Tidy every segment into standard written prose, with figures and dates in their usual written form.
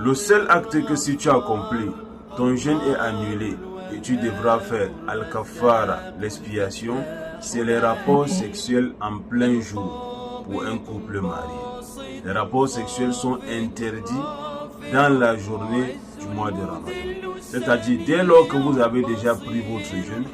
Le seul acte que si tu accomplis, ton jeûne est annulé et tu devras faire al-kafara, l'expiation, c'est les rapports sexuels en plein jour pour un couple marié. Les rapports sexuels sont interdits dans la journée du mois de Ramadan. C'est-à-dire, dès lors que vous avez déjà pris votre jeûne,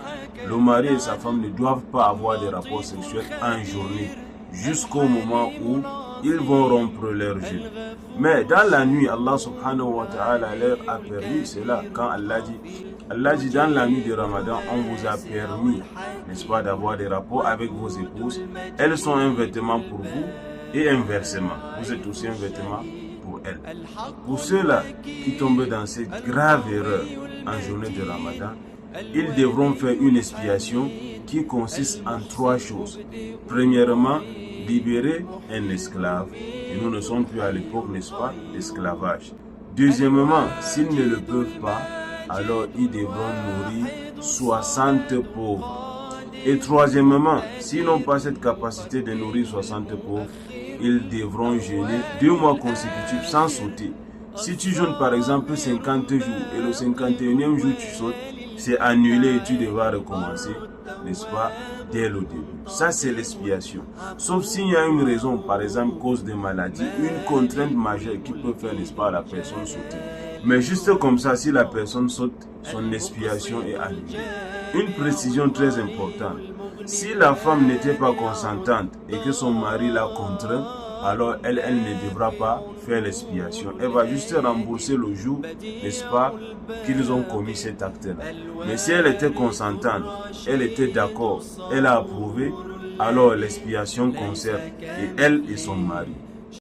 le mari et sa femme ne doivent pas avoir des rapports sexuels en journée, jusqu'au moment où ils vont rompre leur jeûne. Mais dans la nuit, Allah subhanahu wa ta'ala leur a permis cela. Quand Allah dit dans la nuit de Ramadan, on vous a permis, n'est-ce pas, d'avoir des rapports avec vos épouses. Elles sont un vêtement pour vous et inversement. Vous êtes aussi un vêtement pour elles. Pour ceux-là qui tombent dans cette grave erreur en journée de Ramadan, ils devront faire une expiation qui consiste en 3 choses. Premièrement, libérer un esclave. Et nous ne sommes plus à l'époque, n'est-ce pas, d'esclavage. Deuxièmement, s'ils ne le peuvent pas, alors ils devront nourrir 60 pauvres. Et troisièmement, s'ils n'ont pas cette capacité de nourrir 60 pauvres, ils devront jeûner 2 mois consécutifs sans sauter. Si tu jeûnes par exemple 50 jours et le 51e jour tu sautes, c'est annulé et tu devras recommencer, n'est-ce pas, dès le début. Ça, c'est l'expiation. Sauf s'il y a une raison, par exemple, cause de maladie, une contrainte majeure qui peut faire, n'est-ce pas, la personne sauter. Mais juste comme ça, si la personne saute, son expiation est annulée. Une précision très importante. Si la femme n'était pas consentante et que son mari l'a contraint, alors elle ne devra pas faire l'expiation. Elle va juste rembourser le jour, n'est-ce pas, qu'ils ont commis cet acte-là. Mais si elle était consentante, elle était d'accord, elle a approuvé, alors l'expiation concerne et elle et son mari.